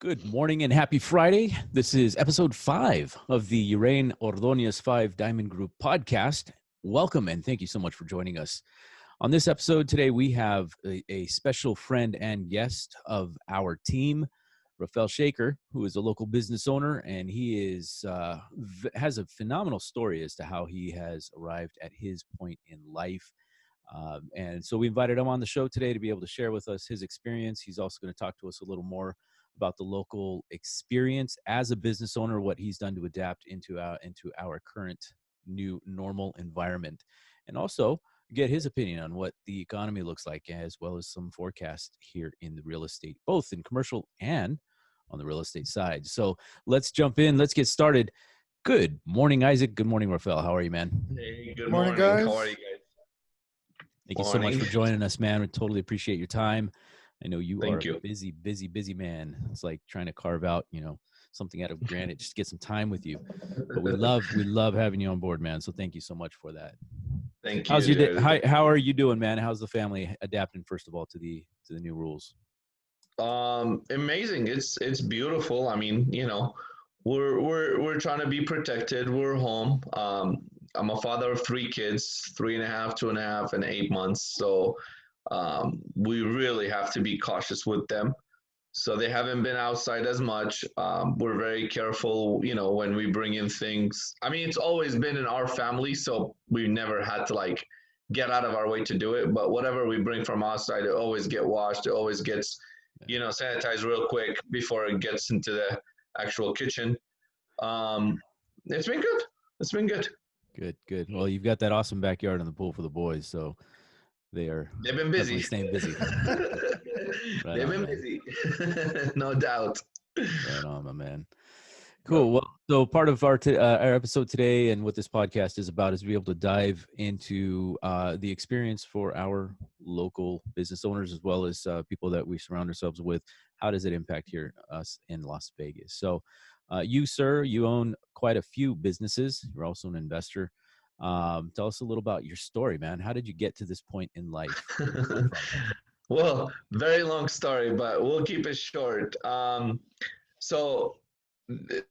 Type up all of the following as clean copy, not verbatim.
Good morning and happy Friday. This is episode 5 of the Uraine Ordonez 5 Diamond Group podcast. Welcome and thank you so much for joining us. On this episode today, we have a special friend and guest of our team, Rafel Shaker, who is a local business owner, and he has a phenomenal story as to how he has arrived at his point in life. And so we invited him on the show today to be able to share with us his experience. He's also going to talk to us a little more about the local experience as a business owner, what he's done to adapt into our current new normal environment, and also get his opinion on what the economy looks like, as well as some forecasts here in the real estate, both in commercial and on the real estate side. So let's jump in. Let's get started. Good morning, Isaac. Good morning, Rafael. How are you, man? Hey, good morning, guys. How are you guys? Thank you so much for joining us, man. We totally appreciate your time. I know you are a busy man. It's like trying to carve out, something out of granite, just get some time with you. But we love having you on board, man. So thank you so much for that. Thank you. How's your day? How are you doing, man? How's the family adapting, first of all, to the new rules? Amazing. It's beautiful. I mean, we're trying to be protected. We're home. I'm a father of 3 kids, 3.5, 2.5, and 8 months. So we really have to be cautious with them. So they haven't been outside as much. We're very careful, when we bring in things. I mean, it's always been in our family, so we never had to get out of our way to do it. But whatever we bring from outside, it always get washed. It always gets, sanitized real quick before it gets into the actual kitchen. It's been good. It's been good. Good. Well, you've got that awesome backyard and the pool for the boys, so they've been busy. Staying busy. They've been busy. No doubt. Right on, my man. Cool. Well, so part of our episode today and what this podcast is about is to be able to dive into the experience for our local business owners, as well as people that we surround ourselves with. How does it impact us in Las Vegas? So you, sir, you own quite a few businesses. You're also an investor. Tell us a little about your story, man. How did you get to this point in life? Well, very long story, but we'll keep it short. So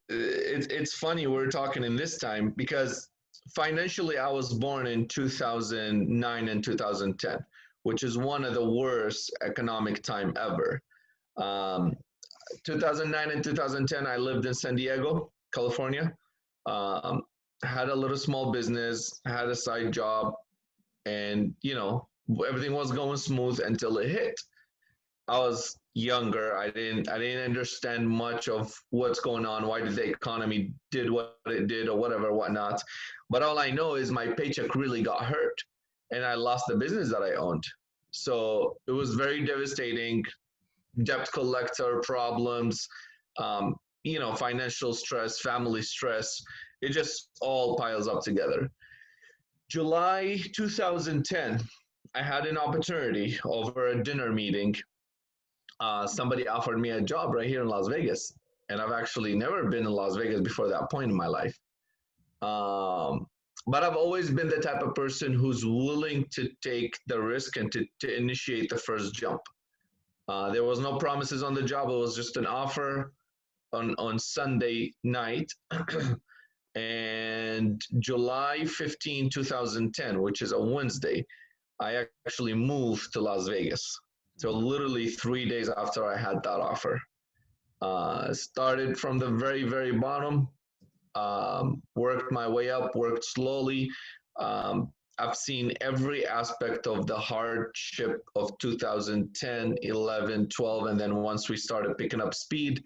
it's funny we're talking in this time because financially I was born in 2009 and 2010, which is one of the worst economic time ever. 2009 and 2010, I lived in San Diego, California. Had a little small business, had a side job, and everything was going smooth until it hit. I was younger. I didn't understand much of what's going on. Why did the economy did what it did or whatnot. But all I know is my paycheck really got hurt and I lost the business that I owned. So it was very devastating. Debt collector problems, financial stress, family stress. It just all piles up together. July 2010, I had an opportunity over a dinner meeting. Somebody offered me a job right here in Las Vegas. And I've actually never been in Las Vegas before that point in my life. But I've always been the type of person who's willing to take the risk and to initiate the first jump. There was no promises on the job. It was just an offer on Sunday night. And July 15, 2010, which is a Wednesday, I actually moved to Las Vegas. So literally 3 days after I had that offer. Started from the very, very bottom, worked my way up, worked slowly. I've seen every aspect of the hardship of 2010, 11, 12, and then once we started picking up speed,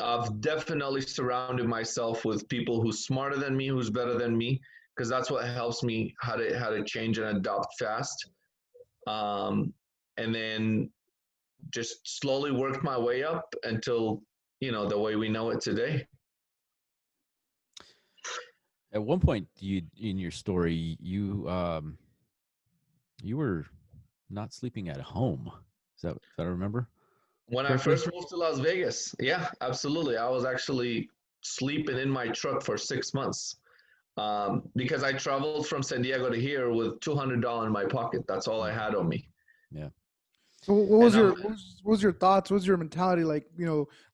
I've definitely surrounded myself with people who's smarter than me, who's better than me, because that's what helps me how to change and adopt fast. And then just slowly worked my way up until, the way we know it today. At one point, in your story, you were not sleeping at home. Is that I remember? When correctly? I first moved to Las Vegas, yeah, absolutely. I was actually sleeping in my truck for 6 months because I traveled from San Diego to here with $200 in my pocket. That's all I had on me. Yeah. So And I'm what was your thoughts? What was your mentality like?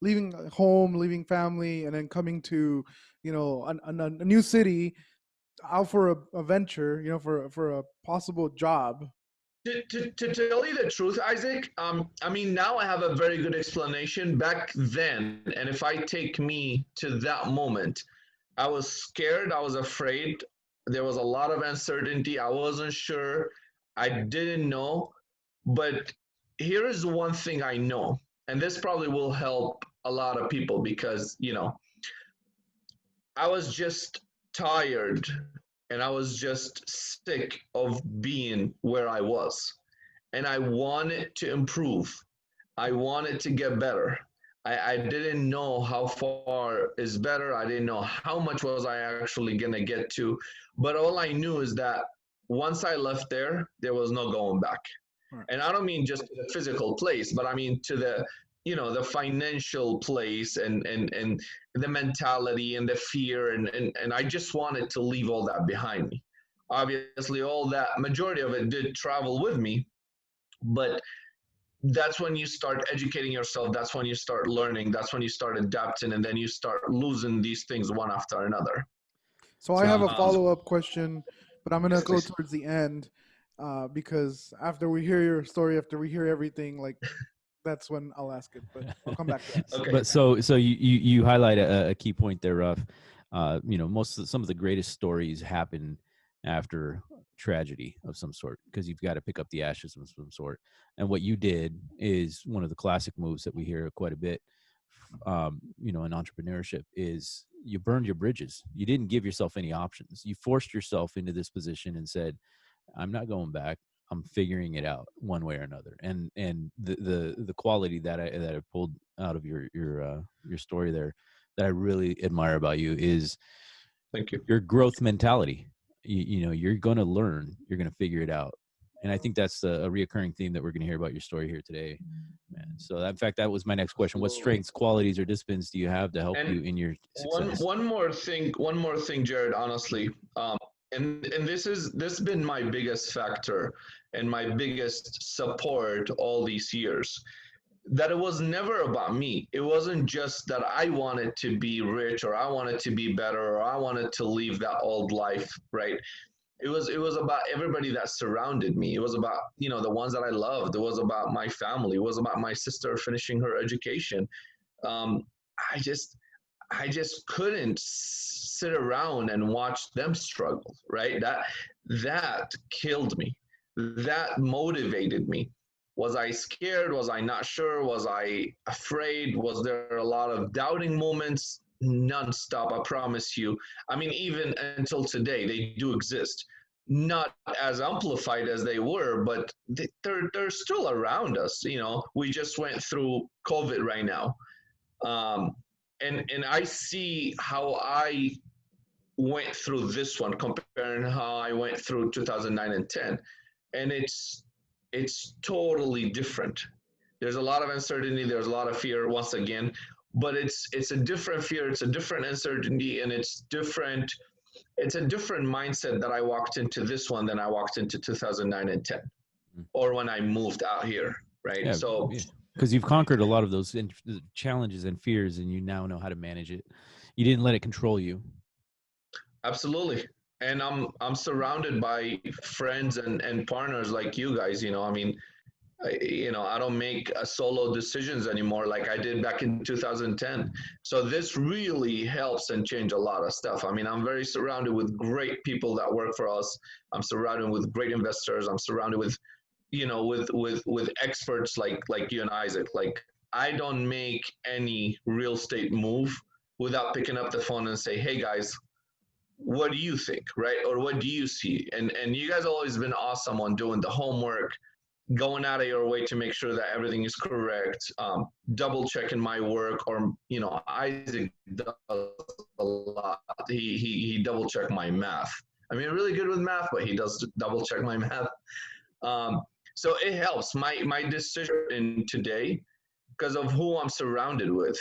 Leaving home, leaving family, and then coming to, a new city, out for a venture, for a possible job. to tell you the truth, Isaac, I mean, now I have a very good explanation. Back then, and if I take me to that moment, I was scared, I was afraid. There was a lot of uncertainty. I wasn't sure. I didn't know. But here is one thing I know, and this probably will help a lot of people because, I was just tired and I was just sick of being where I was. And I wanted to improve. I wanted to get better. I didn't know how far is better. I didn't know how much was I actually going to get to. But all I knew is that once I left there was no going back. Right. And I don't mean just to the physical place, but I mean to the financial place and the mentality and the fear and I just wanted to leave all that behind me. Obviously, all that majority of it did travel with me, but that's when you start educating yourself. That's when you start learning. That's when you start adapting, and then you start losing these things one after another. So I have a Um, follow-up question, but I'm gonna yes, go please. towards the end, because after we hear your story, after we hear everything, like that's when I'll ask it. But I'll come back to that. Okay. But so you highlight a key point there, Ruff. Some of the greatest stories happen after tragedy of some sort because you've got to pick up the ashes of some sort. And what you did is one of the classic moves that we hear quite a bit. In entrepreneurship is you burned your bridges. You didn't give yourself any options. You forced yourself into this position and said, I'm not going back. I'm figuring it out one way or another. And the quality that I pulled out of your story there that I really admire about you is Thank you. your growth mentality. You're going to learn. You're going to figure it out. And I think that's a reoccurring theme that we're going to hear about your story here today, man. So in fact, that was my next question. What Absolutely. strengths, qualities, or disciplines do you have to help And you in your one success? one more thing, Jared. Honestly, and this has been my biggest factor and my biggest support all these years. That it was never about me. It wasn't just that I wanted to be rich or I wanted to be better or I wanted to leave that old life, right? It was about everybody that surrounded me. It was about the ones that I loved. It was about my family. It was about my sister finishing her education. Um, I just I just couldn't sit around and watch them struggle, right? That killed me. That motivated me. Was I scared? Was I not sure? Was I afraid? Was there a lot of doubting moments? Nonstop, I promise you. I mean, even until today, they do exist. Not as amplified as they were, but they're still around us. We just went through COVID right now. Um, and I see how I went through this one comparing how I went through 2009 and 10, and it's totally different. There's a lot of uncertainty. There's a lot of fear once again, but it's a different fear. It's a different uncertainty, and it's different. It's a different mindset that I walked into this one than I walked into 2009 and 10, or when I moved out here. Right. Yeah, So because you've conquered a lot of those challenges and fears, and you now know how to manage it. You didn't let it control you. absolutely. And I'm surrounded by friends and partners like you guys. I mean, I don't make solo decisions anymore like I did back in 2010. So this really helps and change a lot of stuff. I mean, I'm very surrounded with great people that work for us. I'm surrounded with great investors. I'm surrounded with, with experts like you and Isaac. Like I don't make any real estate move without picking up the phone and say, hey guys, what do you think, right? Or what do you see? And you guys have always been awesome on doing the homework, going out of your way to make sure that everything is correct, double checking my work, or Isaac does a lot. He double check my math. I mean, really good with math, but he does double check my math. Um, so it helps my decision in today because of who I'm surrounded with.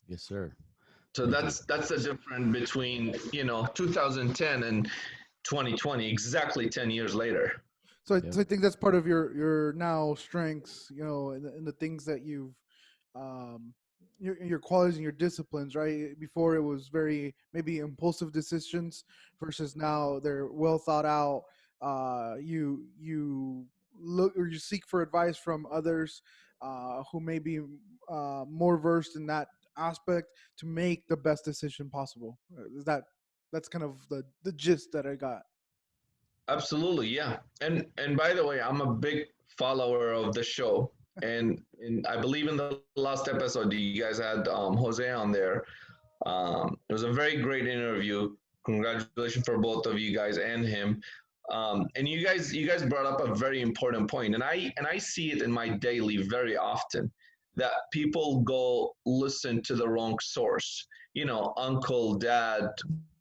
Yes, sir. So that's the difference between 2010 and 2020, exactly 10 years later. So I think that's part of your now strengths, you know, in the things that you've um your qualities and your disciplines, right? Before it was very maybe impulsive decisions versus now they're well thought out. You look or you seek for advice from others who may be more versed in that aspect to make the best decision possible. Is that's kind of the gist that I got. Absolutely, yeah. And by the way, I'm a big follower of the show, and I believe in the last episode you guys had Jose on there. It was a very great interview. Congratulations for both of you guys and him. And you guys brought up a very important point, and I see it in my daily very often that people go listen to the wrong source. You know, uncle, dad,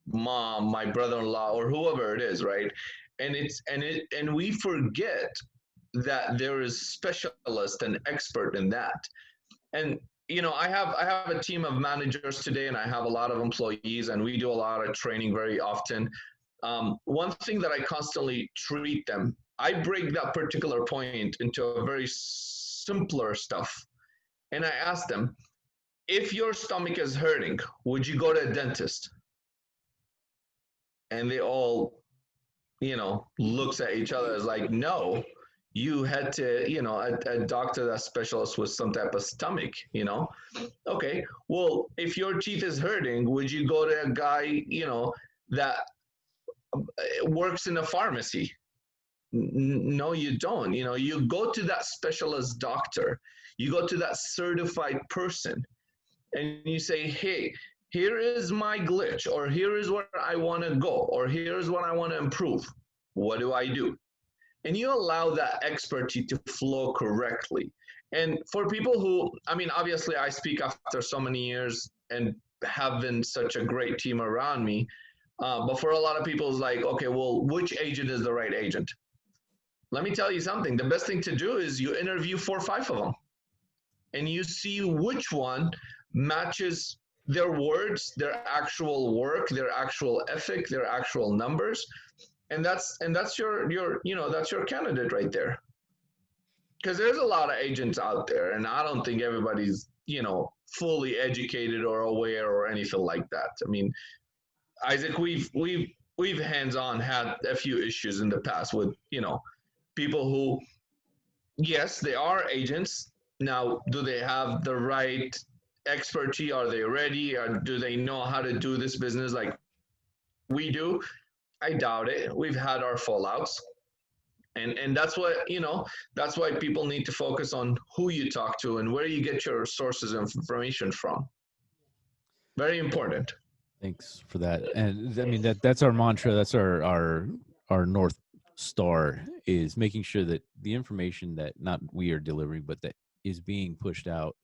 mom, my brother-in-law, or whoever it is, right? And we forget that there is specialist and expert in that. And I have a team of managers today, and I have a lot of employees, and we do a lot of training very often. One thing that I constantly treat them, I break that particular point into a very simpler stuff, and I ask them, if your stomach is hurting, would you go to a dentist? And they all, looks at each other as like, no, you had to, a doctor, that specialist with some type of stomach. Okay, well, if your teeth is hurting, would you go to a guy, that works in a pharmacy? No, you don't. You go to that specialist doctor, you go to that certified person, and you say, hey, here is my glitch, or here is where I want to go, or here's what I want to improve. What do I do? And you allow that expertise to flow correctly. And for people who, I mean, obviously I speak after so many years and having such a great team around me. But for a lot of people, it's like, okay, well, which agent is the right agent? Let me tell you something. The best thing to do is you interview 4 or 5 of them, and you see which one matches their words, their actual work, their actual ethic, their actual numbers. And that's your that's your candidate right there. Because there's a lot of agents out there, and I don't think everybody's fully educated or aware or anything like that. I mean, Isaac, we've hands-on had a few issues in the past with people who, yes, they are agents. Now, do they have the right expertise? Are they ready? Or do they know how to do this business like we do? I doubt it. We've had our fallouts. And that's what, that's why people need to focus on who you talk to and where you get your sources of information from. Very important. Thanks for that. And I mean, that's our mantra. That's our North Star, is making sure that the information that not we are delivering, but that is being pushed out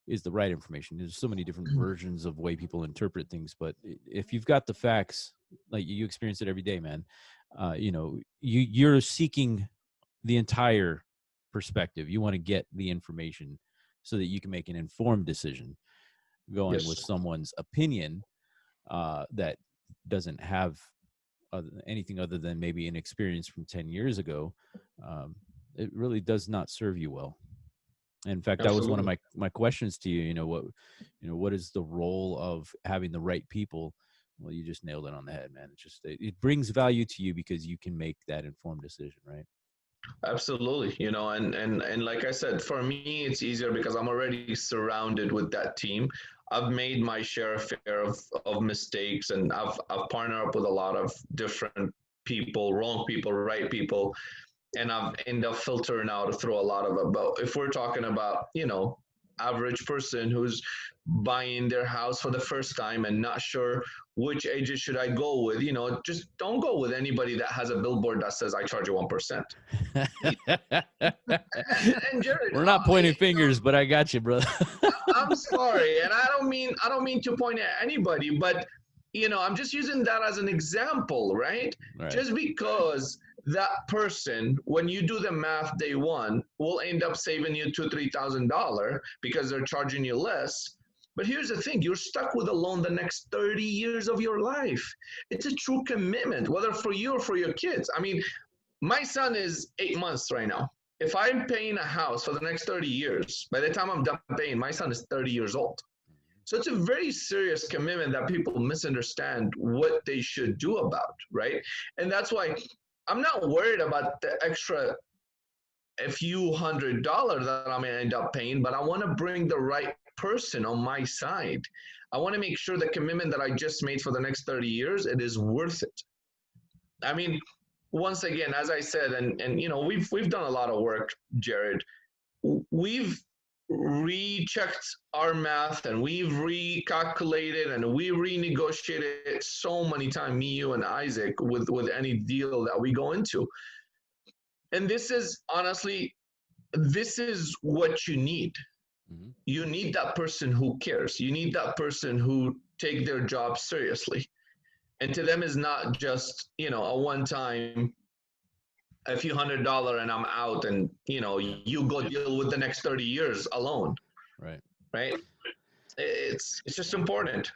is the right information. There's so many different versions of way people interpret things, but if you've got the facts, like you experience it every day, man, you're seeking the entire perspective. You want to get the information so that you can make an informed decision. Going Yes. with someone's opinion that doesn't have anything other than maybe an experience from 10 years ago, it really does not serve you well. In fact, that was one of my questions to you. What is the role of having the right people? Well, you just nailed it on the head, man. It brings value to you because you can make that informed decision, right? Absolutely. And like I said, for me, it's easier because I'm already surrounded with that team. I've made my share of mistakes, and I've partnered up with a lot of different people, wrong people, right people, and I've ended up filtering out through a lot of it. But if we're talking about, average person who's buying their house for the first time and not sure which agent should I go with, just don't go with anybody that has a billboard that says I charge you 1%. And Jared, we're not pointing fingers, but I got you, brother. I'm sorry, and I don't mean to point at anybody, but I'm just using that as an example, right? Just because that person, when you do the math day one, will end up saving you $2,000-$3,000 because they're charging you less. But here's the thing, you're stuck with a loan the next 30 years of your life. It's a true commitment, whether for you or for your kids. I mean, my son is 8 months right now. If I'm paying a house for the next 30 years, by the time I'm done paying, my son is 30 years old. So it's a very serious commitment that people misunderstand what they should do about, right? And that's why I'm not worried about the extra a few $100s that I'm gonna end up paying, but I want to bring the right person on my side. I want to make sure the commitment that I just made for the next 30 years, it is worth it. I mean, once again, as I said, and you know, we've done a lot of work, Jared. We've rechecked our math and we've recalculated and we renegotiated so many times, me, you, and Isaac, with any deal that we go into. And this is honestly, this is what you need. Mm-hmm. You need that person who cares. You need that person who take their job seriously. And to them is not just, you know, a one-time, a few $100s and I'm out, and you know, you go deal with the next 30 years alone. Right. It's just important.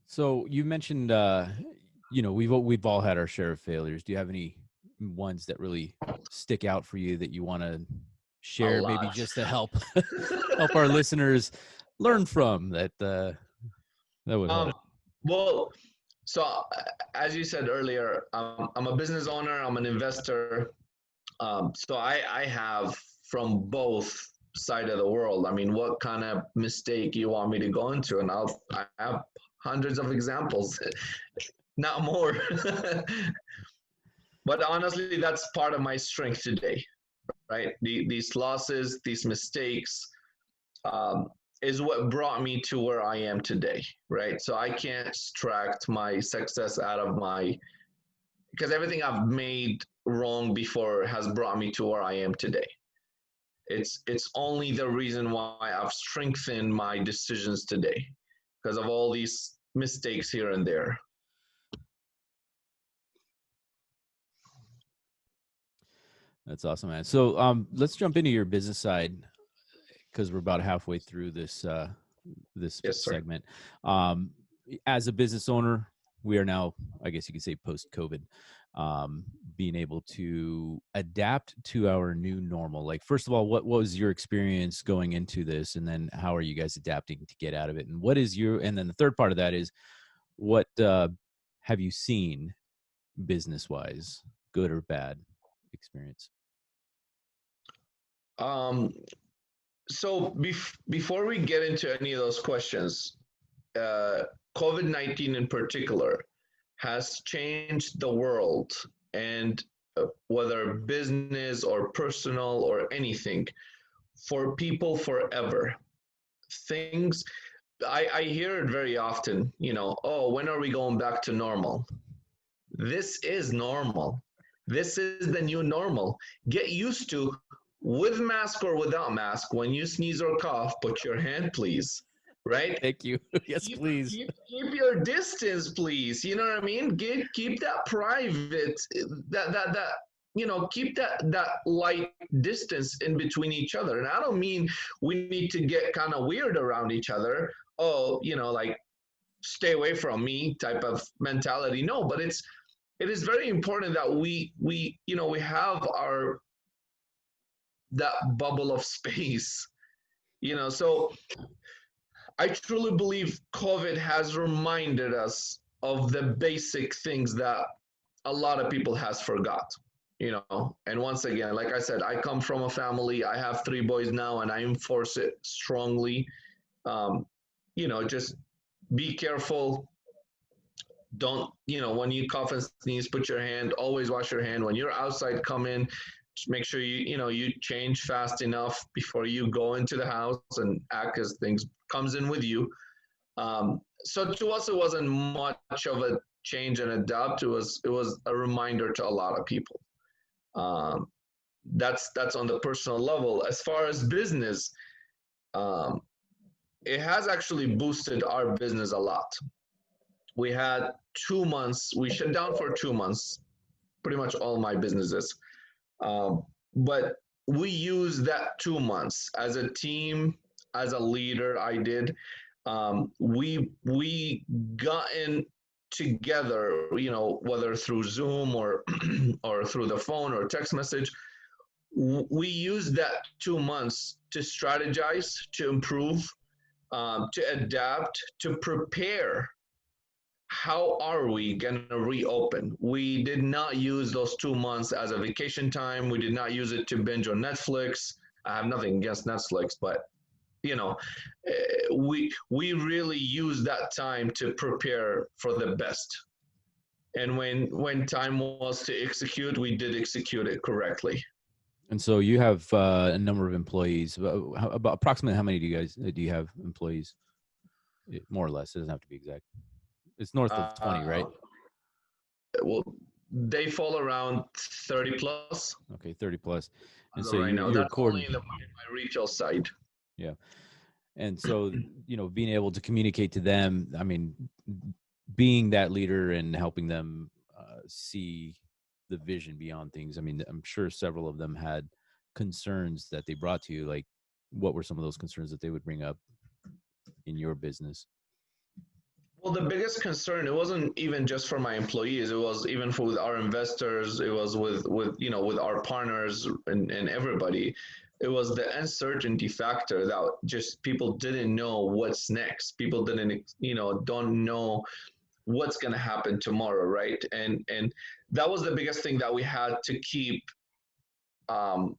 So you mentioned, you know, we've all had our share of failures. Do you have any ones that really stick out for you that you want to share, maybe just to help our listeners learn from that? That would help. Well, so as you said earlier, I'm a business owner. I'm an investor. So I have from both side of the world. I mean, what kind of mistake you want me to go into? And I have hundreds of examples, not more. But honestly, that's part of my strength today, right? These losses, these mistakes, is what brought me to where I am today, right? So I can't extract my success out of because everything I've made wrong before has brought me to where I am today. It's only the reason why I've strengthened my decisions today, because of all these mistakes here and there. That's awesome, man. So let's jump into your business side, because we're about halfway through this segment. As a business owner, we are now, I guess you could say, post-COVID, being able to adapt to our new normal. Like, first of all, what was your experience going into this, and then how are you guys adapting to get out of it? And what is and then the third part of that is, what have you seen business-wise, good or bad experience? So before we get into any of those questions, COVID-19 in particular has changed the world, and whether business or personal or anything, for people forever. Things, I hear it very often, you know, oh, when are we going back to normal? This is normal. This is the new normal. Get used to, with mask or without mask, when you sneeze or cough, put your hand, please. Right? Thank you. Yes, please. Keep your distance, please. You know what I mean? Keep that private, that you know, keep that light distance in between each other. And I don't mean we need to get kind of weird around each other. Oh, you know, like stay away from me type of mentality. No, but it is very important that we you know, we have that bubble of space, you know. So I truly believe COVID has reminded us of the basic things that a lot of people has forgot, you know. And once again, like I said, I come from a family. I have 3 boys now, and I enforce it strongly. You know, just be careful. Don't, you know, when you cough and sneeze, put your hand, always wash your hand. When you're outside, come in, just make sure you change fast enough before you go into the house and act as things comes in with you. So to us, it wasn't much of a change and adapt. It was a reminder to a lot of people. That's on the personal level. As far as business, it has actually boosted our business a lot. We had 2 months, we shut down for 2 months, pretty much all my businesses. But we used that 2 months as a team, as a leader. I did. We got in together, whether through Zoom or or through the phone or text message. We used that 2 months to strategize, to improve, to adapt, to prepare. How are we going to reopen? We did not use those 2 months as a vacation time. We did not use it to binge on Netflix. I have nothing against Netflix, but you know, we really use that time to prepare for the best. And when time was to execute, we did execute it correctly. And so you have a number of employees. About approximately how many do you have employees? More or less. It doesn't have to be exact. It's north of 20, right? Well, they fall around 30 plus. Okay, 30 plus. And So so right now, you're that's only in my retail side. Yeah. And so, being able to communicate to them, I mean, being that leader and helping them see the vision beyond things. I mean, I'm sure several of them had concerns that they brought to you. Like, what were some of those concerns that they would bring up in your business? Well, the biggest concern, it wasn't even just for my employees. It was even for with our investors. It was with our partners and everybody. It was the uncertainty factor that just people didn't know what's next. People didn't, don't know what's going to happen tomorrow, right? And that was the biggest thing that we had to keep um,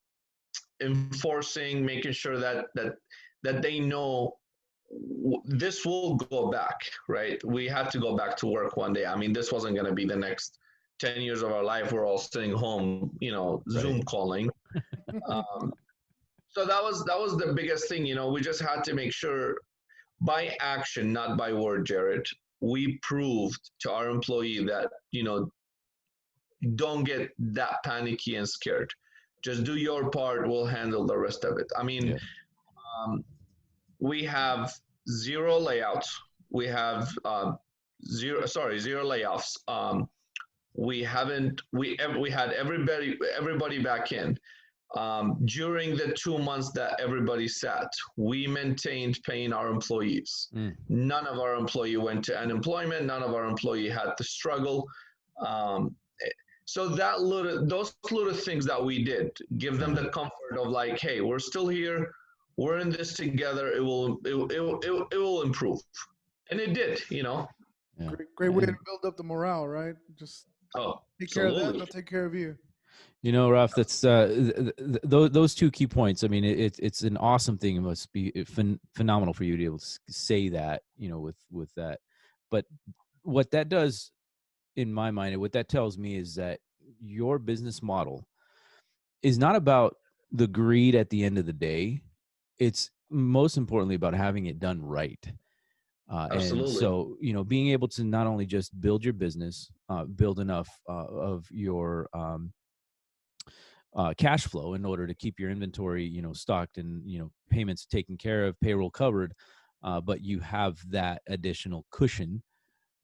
enforcing, making sure that they know this will go back, right? We had to go back to work one day. I mean, this wasn't going to be the next 10 years of our life. We're all sitting home, Zoom Right. calling. So that was the biggest thing. We just had to make sure by action, not by word, Jared. We proved to our employee that, don't get that panicky and scared. Just do your part. We'll handle the rest of it. I mean, Yeah. We have zero layouts. We have zero layoffs. We haven't. We had everybody back in. During the 2 months that everybody sat, we maintained paying our employees. None of our employee went to unemployment. None of our employee had to struggle. So those little things that we did give them the comfort of like, hey, we're still here. We're in this together. It will improve, and it did. Yeah. Great way to build up the morale, right? Just take care of them, they'll take care of you. Raf, that's those two key points. I mean, it's an awesome thing. It must be phenomenal for you to be able to say that, with that. But what that does, in my mind, and what that tells me is that your business model is not about the greed at the end of the day. It's most importantly about having it done right. And so, being able to not only just build your business, build enough of your cash flow in order to keep your inventory, stocked and, payments taken care of, payroll covered, but you have that additional cushion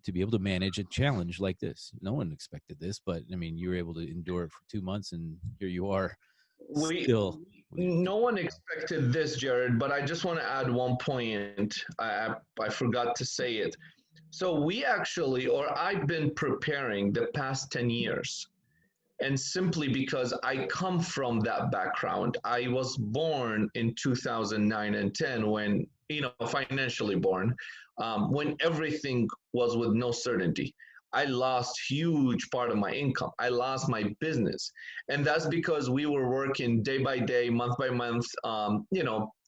to be able to manage a challenge like this. No one expected this, but I mean, you were able to endure it for 2 months, and here you are. No one expected this, Jared, but I just want to add one point. I forgot to say it. So I've been preparing the past 10 years. And simply because I come from that background. I was born in 2009 and 10 when, financially born, when everything was with no certainty. I lost huge part of my income. I lost my business. And that's because we were working day by day, month by month,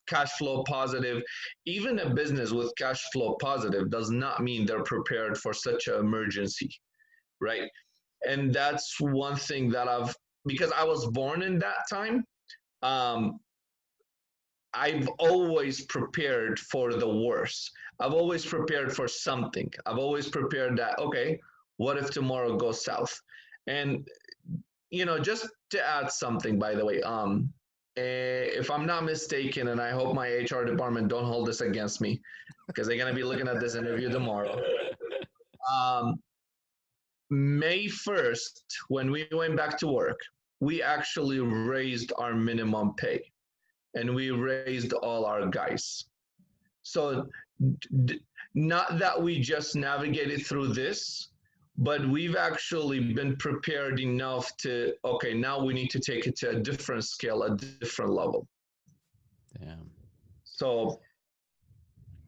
cash flow positive. Even a business with cash flow positive does not mean they're prepared for such an emergency, right? And that's one thing that because I was born in that time, I've always prepared for the worst. I've always prepared for something. I've always prepared that, okay, what if tomorrow goes south? And, just to add something, by the way, if I'm not mistaken, and I hope my HR department don't hold this against me, because they're going to be looking at this interview tomorrow. May 1st, when we went back to work, we actually raised our minimum pay and we raised all our guys. So not that we just navigated through this, but we've actually been prepared enough to, okay, now we need to take it to a different scale, a different level. Damn. So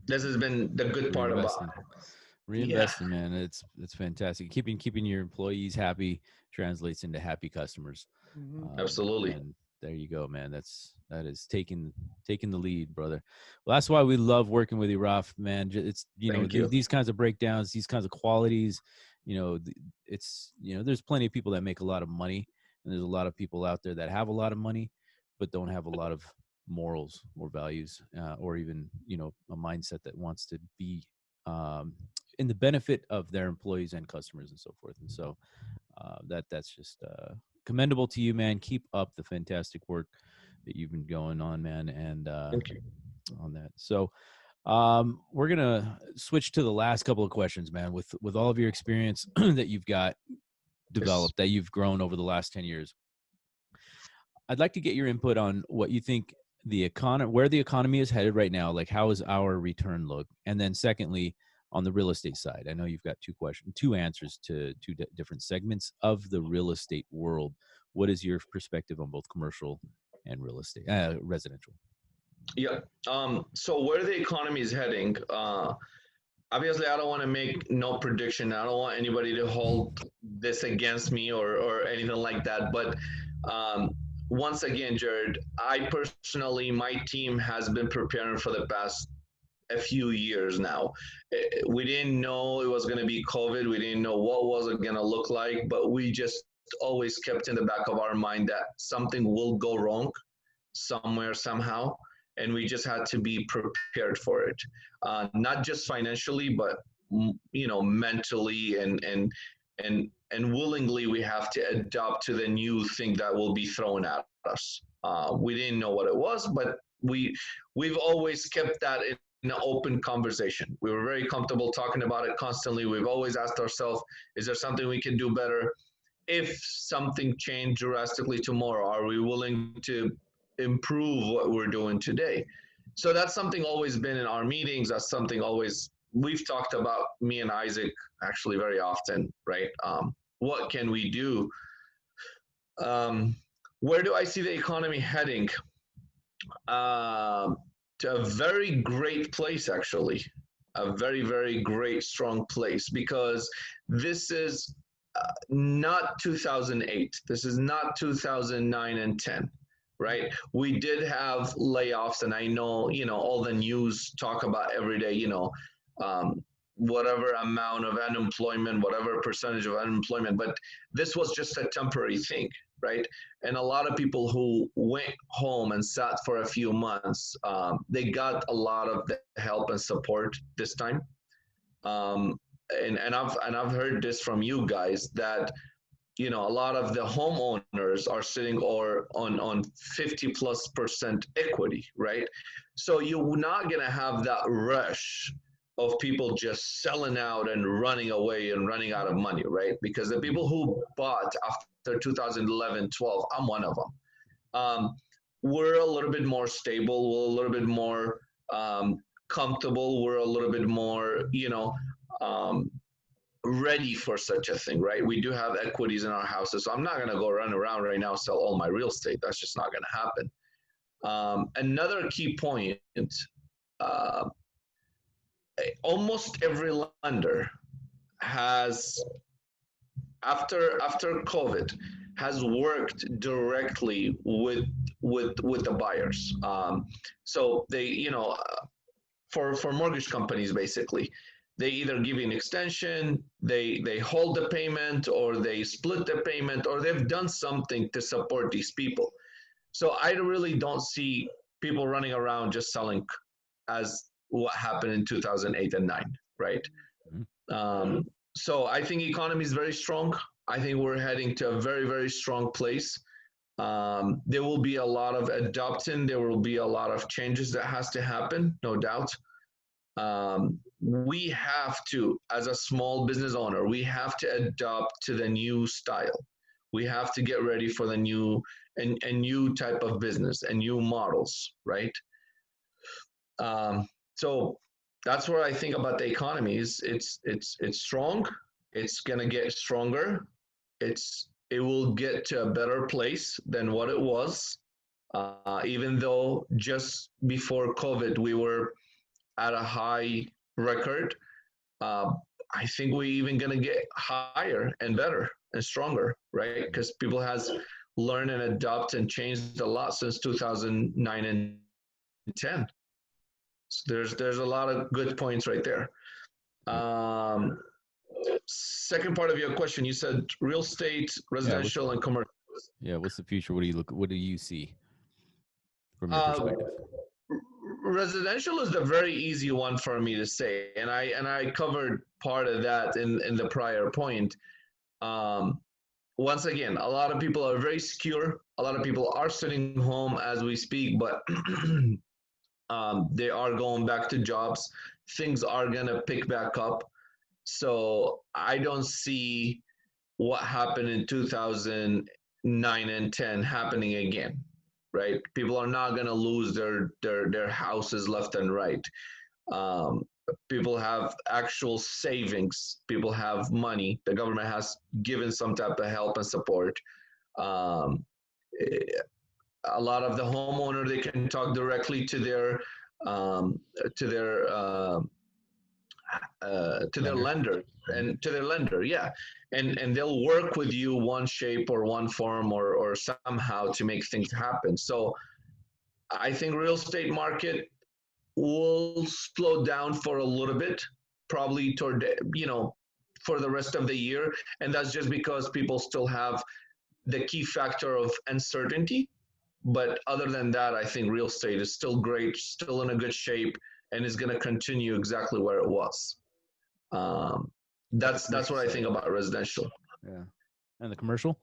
this has been the good part about Reinvesting. it. Yeah. Reinvesting, man. It's fantastic. Keeping your employees happy translates into happy customers. Mhm. Absolutely. And there you go, man. That is taking the lead, brother. Well, that's why we love working with you, Raf, man. It's Thank you. these kinds of breakdowns, these kinds of qualities. It's there's plenty of people that make a lot of money, and there's a lot of people out there that have a lot of money, but don't have a lot of morals or values, or even a mindset that wants to be in the benefit of their employees and customers and so forth. And so that's just commendable to you, man. Keep up the fantastic work that you've been going on, man, and Thank you. on that. So we're gonna switch to the last couple of questions, man. With all of your experience that you've got Yes. developed, that you've grown over the last 10 years, I'd like to get your input on what you think where the economy is headed right now. Like, how is our return look? And then secondly, on the real estate side, I know you've got two answers to two different segments of the real estate world. What is your perspective on both commercial and real estate, residential? Yeah. So where the economy is heading, obviously I don't want to make no prediction. I don't want anybody to hold this against me or anything like that. But um, once again, Jared, I personally, my team has been preparing for the past a few years now. We didn't know it was going to be COVID. We didn't know what was it going to look like, but we just always kept in the back of our mind that something will go wrong somewhere, somehow, and we just had to be prepared for it, not just financially, but mentally and willingly. We have to adapt to the new thing that will be thrown at us. We didn't know what it was, but we've always kept that in an open conversation. We were very comfortable talking about it constantly. We've always asked ourselves, is there something we can do better? If something changed drastically tomorrow, are we willing to improve what we're doing today? So that's something always been in our meetings. That's something always we've talked about, me and Isaac, actually very often, right? What can we do? Um, where do I see the economy heading? To a very great place, actually, a very, very great, strong place, because this is not 2008. This is not 2009 and 10, right? We did have layoffs, and I know, all the news talk about every day, whatever amount of unemployment, whatever percentage of unemployment, but this was just a temporary thing, right? And a lot of people who went home and sat for a few months, they got a lot of the help and support this time. And I've heard this from you guys that a lot of the homeowners are sitting or on 50+% equity, right? So you're not gonna have that rush of people just selling out and running away and running out of money, right? Because the people who bought after 2011, 12, I'm one of them. We're a little bit more stable. We're a little bit more comfortable. We're a little bit more, um, ready for such a thing, right? We do have equities in our houses, so I'm not going to go run around right now sell all my real estate. That's just not going to happen. Another key point: uh, almost every lender has, after COVID, has worked directly with the buyers. So they, for mortgage companies, basically, they either give you an extension, they hold the payment, or they split the payment, or they've done something to support these people. So I really don't see people running around just selling as what happened in 2008 and 9, right? Um, so I think economy is very strong. I think we're heading to a very, very strong place. There will be a lot of adopting. There will be a lot of changes that has to happen, no doubt. We have to, as a small business owner, we have to adopt to the new style. We have to get ready for the new and new type of business and new models, right? So that's where I think about the economy. It's strong. It's gonna get stronger. It will get to a better place than what it was. Even though just before COVID we were at a high record, uh, I think we're even gonna get higher and better and stronger, right? Because people has learned and adapt and changed a lot since 2009 and 10. So there's a lot of good points right there. Um, Second part of your question, you said real estate, residential, and commercial. Yeah, what's the future? What do you see from your Uh, perspective? Residential is the very easy one for me to say, and I covered part of that in the prior point. Um, Once again, a lot of people are very secure. A lot of people are sitting home as we speak, but they are going back to jobs. Things are gonna pick back up. So I don't see what happened in 2009 and 10 happening again, right? People are not going to lose their houses left and right. Um, People have actual savings. People have money. The government has given some type of help and support. Um, a lot of the homeowner, they can talk directly to their um, to their uh, to their lender and to their lender, yeah, and they'll work with you one shape or one form or somehow to make things happen. So I think real estate market will slow down for a little bit, probably toward for the rest of the year, and that's just because people still have the key factor of uncertainty. But other than that, I think real estate is still great, still in a good shape, and is going to continue exactly where it was. Um, that's what I think about residential. Yeah, and the commercial.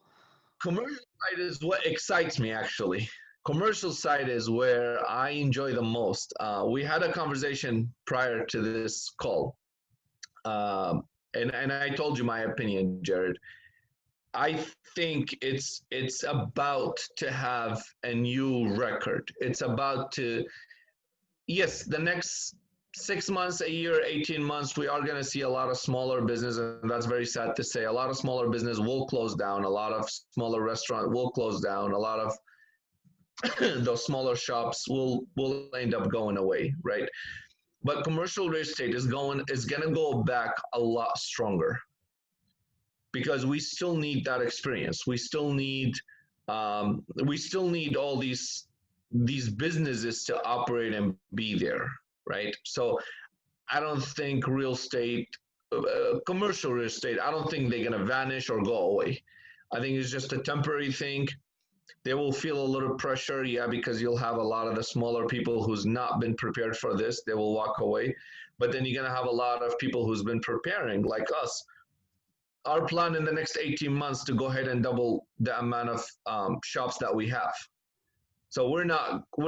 Commercial side is what excites me actually. Commercial side is where I enjoy the most. We had a conversation prior to this call, um, and I told you my opinion, Jared. I think it's about to have a new record. It's about to, yes, the next 6 months, a year, 18 months, we are going to see a lot of smaller business. And that's very sad to say. A lot of smaller business will close down. A lot of smaller restaurant will close down. A lot of those smaller shops will end up going away, right? But commercial real estate is going to go back a lot stronger because we still need that experience. We still need all these businesses to operate and be there, right? So I don't think real estate, commercial real estate, I don't think they're going to vanish or go away. I think it's just a temporary thing. They will feel a little pressure, yeah, because you'll have a lot of the smaller people who's not been prepared for this. They will walk away. But then you're going to have a lot of people who's been preparing, like us. Our plan in the next 18 months to go ahead and double the amount of shops that we have. So we're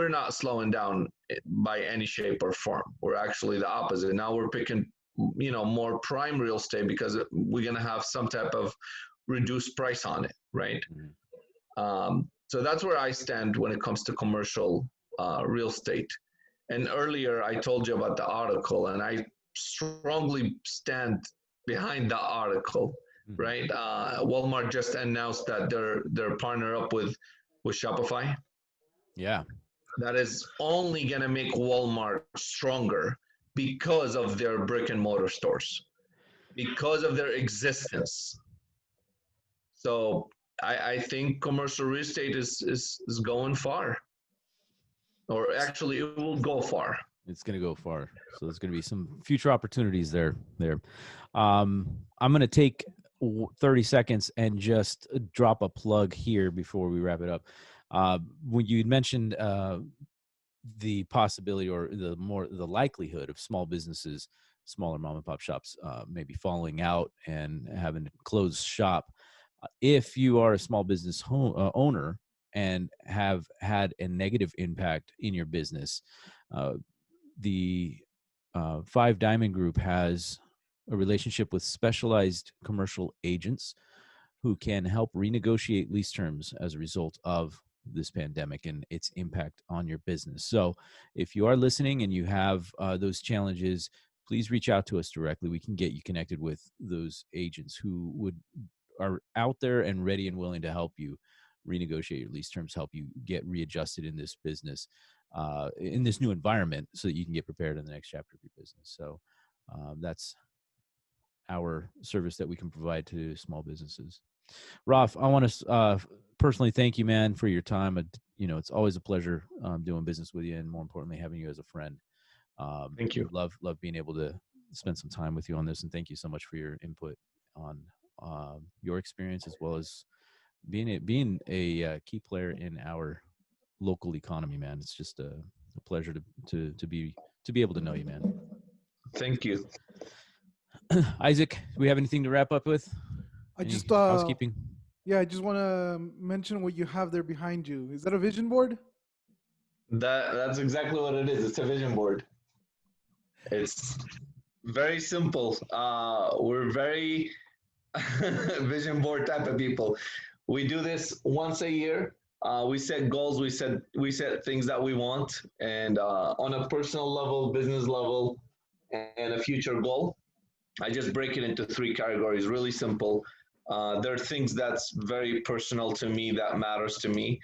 not slowing down by any shape or form. We're actually the opposite. Now we're picking, more prime real estate because we're gonna have some type of reduced price on it, right? So that's where I stand when it comes to commercial real estate. And earlier I told you about the article, and I strongly stand behind the article, right? Walmart just announced that they're partner up with Shopify. Yeah. That is only going to make Walmart stronger because of their brick and mortar stores, because of their existence. So I think commercial real estate is going far, or actually it will go far. It's going to go far. So there's going to be some future opportunities there. I'm going to take 30 seconds and just drop a plug here before we wrap it up. When you mentioned the possibility or the likelihood of small businesses, smaller mom and pop shops, maybe falling out and having to close shop. If you are a small business owner and have had a negative impact in your business, the Five Diamond Group has a relationship with specialized commercial agents who can help renegotiate lease terms as a result of this pandemic and its impact on your business. So if you are listening and you have those challenges, please reach out to us directly. We can get you connected with those agents who are out there and ready and willing to help you renegotiate your lease terms, help you get readjusted in this business, in this new environment, so that you can get prepared in the next chapter of your business. So that's our service that we can provide to small businesses. Raf, I want to personally thank you, man, for your time. It's always a pleasure doing business with you, and more importantly, having you as a friend. Thank you. Love being able to spend some time with you on this, and thank you so much for your input on your experience, as well as being a key player in our local economy, man. It's just a pleasure to be able to know you, man. Thank you. Isaac, do we have anything to wrap up with? Any housekeeping? Yeah, I just want to mention what you have there behind you. Is that a vision board? That's exactly what it is. It's a vision board. It's very simple. We're very vision board type of people. We do this once a year. We set goals. We set things that we want, and on a personal level, business level, and a future goal. I just break it into 3 categories. Really simple. There are things that's very personal to me, that matters to me,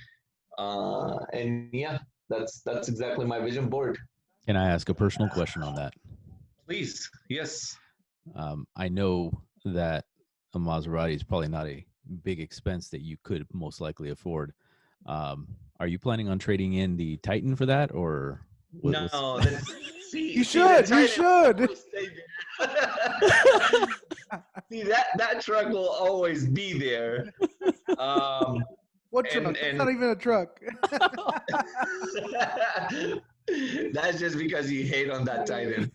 and yeah, that's exactly my vision board. Can I ask a personal question on that? Please, yes. I know that a Maserati is probably not a big expense that you could most likely afford. Are you planning on trading in the Titan for that, or no? You should. See, that truck will always be there. What truck? It's not even a truck. That's just because you hate on that Titan.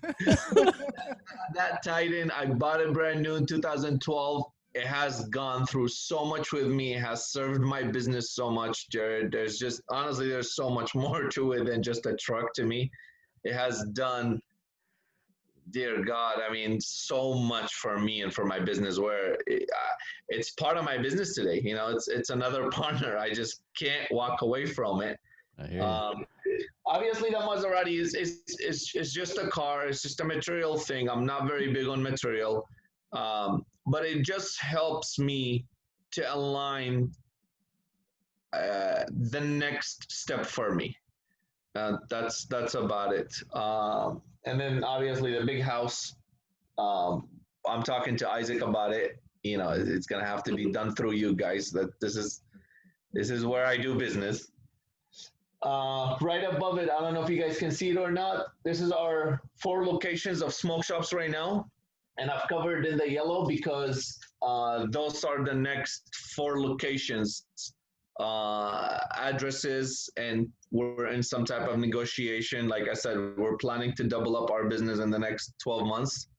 That Titan, I bought it brand new in 2012. It has gone through so much with me. It has served my business so much, Jared. There's so much more to it than just a truck to me. It has done, dear God, I mean, so much for me and for my business, where it's part of my business today. It's another partner. I just can't walk away from it. I hear you. Obviously, the Maserati is just a car. It's just a material thing. I'm not very big on material, but it just helps me to align the next step for me. That's about it. And then obviously the big house. I'm talking to Isaac about it. It's gonna have to be done through you guys. That this is where I do business. Right above it, I don't know if you guys can see it or not. This is our 4 locations of smoke shops right now, and I've covered in the yellow because those are the next 4 locations, addresses, and we're in some type of negotiation. Like I said, we're planning to double up our business in the next 12 months.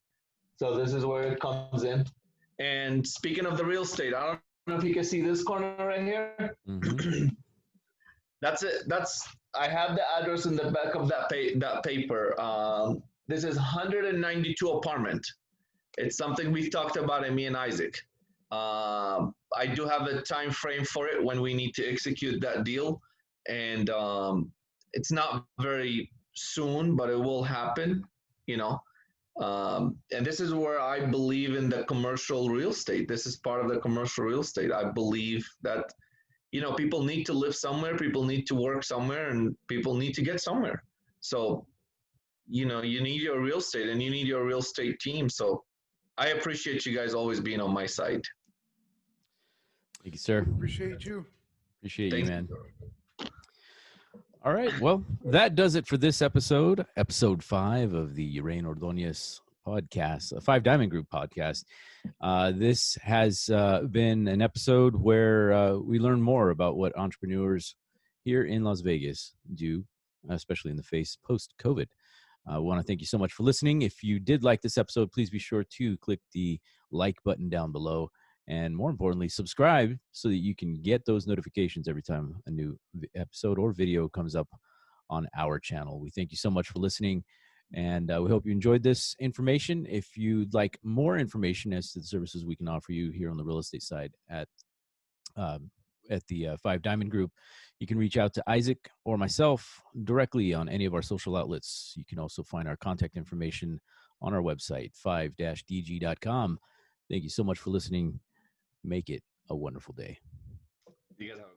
So this is where it comes in. And speaking of the real estate, I don't know if you can see this corner right here. Mm-hmm. That's it. I have the address in the back of that paper. This is 192 apartment. It's something we've talked about, and me and Isaac. I do have a time frame for it when we need to execute that deal, and it's not very soon, but it will happen. And this is where I believe in the commercial real estate. This is part of the commercial real estate. I believe that people need to live somewhere, people need to work somewhere, and people need to get somewhere. So, you need your real estate, and you need your real estate team. So I appreciate you guys always being on my side. Thank you, sir. Appreciate you. Appreciate you, man. All right. Well, that does it for this episode 5 of the Uraine Ordonez podcast, a 5 Diamond Group podcast. This has been an episode where we learn more about what entrepreneurs here in Las Vegas do, especially in the face post-COVID. I want to thank you so much for listening. If you did like this episode, please be sure to click the like button down below. And more importantly, subscribe so that you can get those notifications every time a new episode or video comes up on our channel. We thank you so much for listening, and we hope you enjoyed this information. If you'd like more information as to the services we can offer you here on the real estate side at at the Five Diamond Group. You can reach out to Isaac or myself directly on any of our social outlets. You can also find our contact information on our website, 5-dg.com. Thank you so much for listening. Make it a wonderful day. You guys have